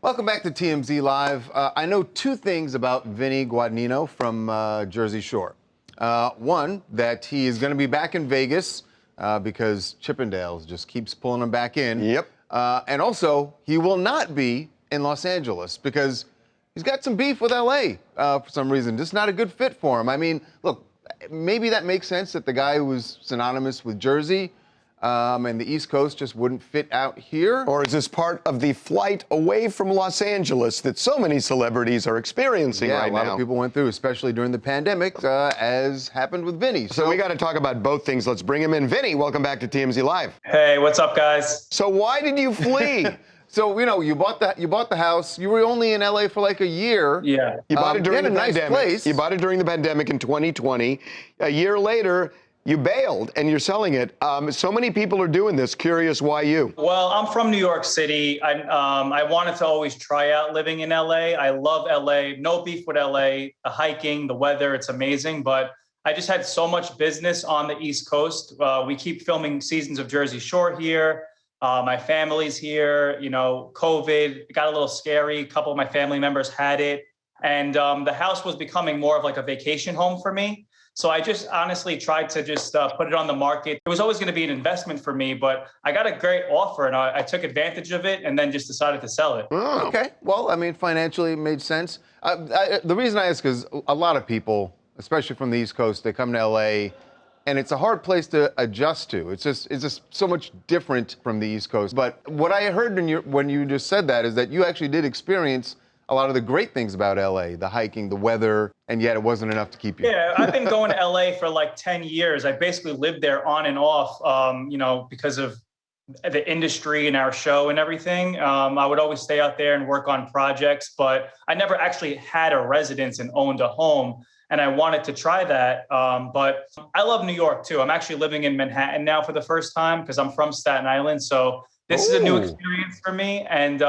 Welcome back to TMZ Live. I know two things about Vinny Guadagnino from Jersey Shore. One, that he is going to be back in Vegas because Chippendales just keeps pulling him back in. Yep. And also, he will not be in Los Angeles because he's got some beef with LA for some reason. Just not a good fit for him. I mean, look, maybe that makes sense that the guy who was synonymous with Jersey and the East Coast just wouldn't fit out here. Or is this part of the flight away from Los Angeles that so many celebrities are experiencing right now? A lot of people went through, especially during the pandemic, as happened with Vinny. So we got to talk about both things. Let's bring him in. Vinny, welcome back to TMZ Live. Hey, what's up, guys? So why did you flee? So, you bought the house. You were only in LA for like a year. Yeah. You bought it during the nice pandemic. Place. You bought it during the pandemic in 2020. A year later, you bailed and you're selling it. So many people are doing this. Curious why you? Well, I'm from New York City. I wanted to always try out living in LA. I love LA. No beef with LA. The hiking, the weather, it's amazing. But I just had so much business on the East Coast. We keep filming seasons of Jersey Shore here. My family's here. COVID got a little scary. A couple of my family members had it. And the house was becoming more of like a vacation home for me. So I just honestly tried to just put it on the market. It was always going to be an investment for me, but I got a great offer and I took advantage of it and then just decided to sell it. Oh. Okay. Well, I mean, financially it made sense. The reason I ask is a lot of people, especially from the East Coast, they come to LA and it's a hard place to adjust to. It's just so much different from the East Coast. But what I heard when you just said that is that you actually did experience a lot of the great things about LA, the hiking, the weather, and yet it wasn't enough to keep you. Yeah, I've been going to LA for like 10 years. I basically lived there on and off, because of the industry and our show and everything. I would always stay out there and work on projects, but I never actually had a residence and owned a home. And I wanted to try that. But I love New York too. I'm actually living in Manhattan now for the first time because I'm from Staten Island. So this is a new experience for me. And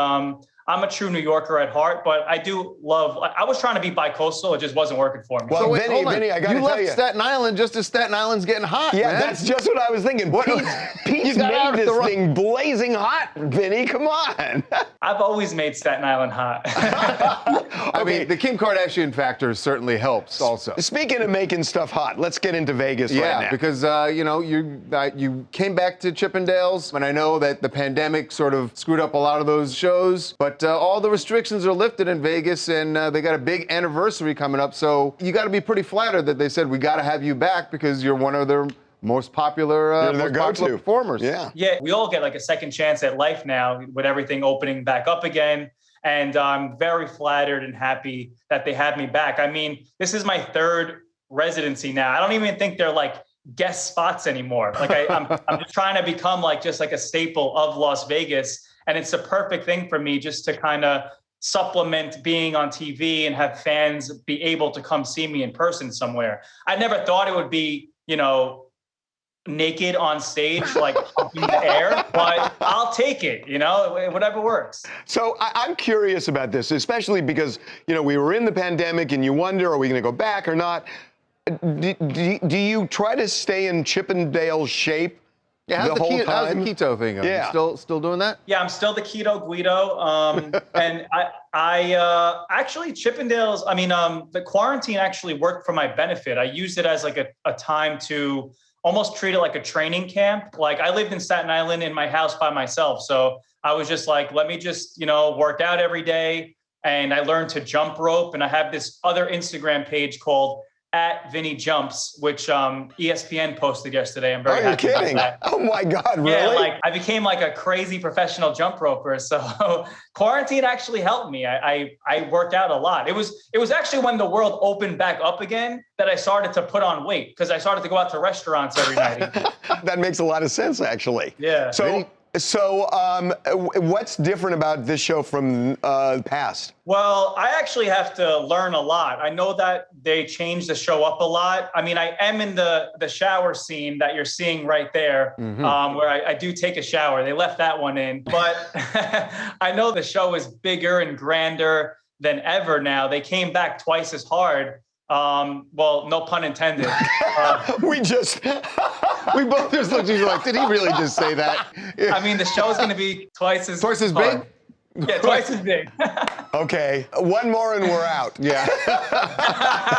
I'm a true New Yorker at heart, but I do love, I was trying to be bi-coastal, it just wasn't working for me. Well, So wait, Vinny, I got to tell you. left Staten Island just as Staten Island's getting hot, Yeah, man. that's just what I was thinking. Pete's made this thing blazing hot, Vinny. Come on. I've always made Staten Island hot. I mean, the Kim Kardashian factor certainly helps also. Speaking of making stuff hot, let's get into Vegas right now. Yeah, because, you came back to Chippendales, and I know that the pandemic sort of screwed up a lot of those shows, but all the restrictions are lifted in Vegas, and they got a big anniversary coming up, so you got to be pretty flattered that they said, we got to have you back because you're one of their most popular, performers. Yeah. Yeah, we all get like a second chance at life now with everything opening back up again. And I'm very flattered and happy that they have me back. I mean, this is my third residency now. I don't even think they're like guest spots anymore. Like I'm just trying to become like just like a staple of Las Vegas. And it's a perfect thing for me just to kind of supplement being on TV and have fans be able to come see me in person somewhere. I never thought it would be, naked on stage, like in the air, but I'll take it, whatever works. So I'm curious about this, especially because, we were in the pandemic and you wonder, are we going to go back or not? Do you try to stay in Chippendale shape? Yeah, how's the keto thing? Yeah. You still doing that? Yeah, I'm still the keto Guido. And I actually Chippendales, the quarantine actually worked for my benefit. I used it as like a time to almost treat it like a training camp. Like I lived in Staten Island in my house by myself. So I was just like, let me just, work out every day. And I learned to jump rope. And I have this other Instagram page called @VinnyJumps, which ESPN posted yesterday. I'm very happy about that. Oh my God, really? Yeah, like I became like a crazy professional jump roper. So quarantine actually helped me. I worked out a lot. It was actually when the world opened back up again that I started to put on weight because I started to go out to restaurants every night. That makes a lot of sense, actually. Yeah. So what's different about this show from past? Well, I actually have to learn a lot. I know that they changed the show up a lot. I mean, I am in the shower scene that you're seeing right there, where I do take a shower. They left that one in. But I know the show is bigger and grander than ever now. They came back twice as hard. Well, no pun intended. We both just looked at you like, did he really just say that? I mean, the show is going to be twice as big? Yeah, twice as big. Okay, one more and we're out. Yeah.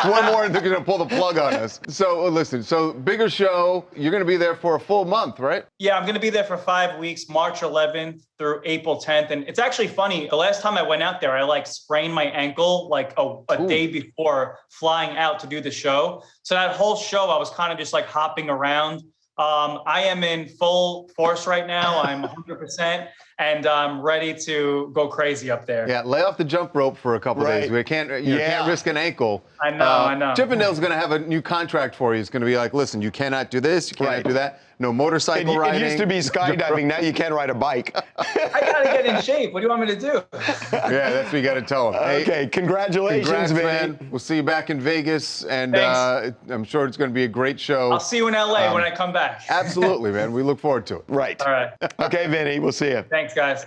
One more and they're going to pull the plug on us. So listen, so bigger show. You're going to be there for a full month, right? Yeah, I'm going to be there for 5 weeks, March 11th through April 10th. And it's actually funny. The last time I went out there, I like sprained my ankle like a day before flying out to do the show. So that whole show, I was kind of just like hopping around. I am in full force right now. I'm 100%, and I'm ready to go crazy up there. Yeah, lay off the jump rope for a couple days. We can't, can't risk an ankle. I know. Chippendale's going to have a new contract for you. It's going to be like, listen, you cannot do this, you cannot do that. No motorcycle riding. It used to be skydiving. Now you can't ride a bike. I gotta get in shape. What do you want me to do? Yeah, that's what you got to tell them. Hey, Okay, congratulations, Vinny. man. We'll see you back in Vegas, and I'm sure it's going to be a great show. I'll see you in LA when I come back. Absolutely, man. We look forward to it. Right. All right. Okay, Vinny, we'll see you. Thanks, guys.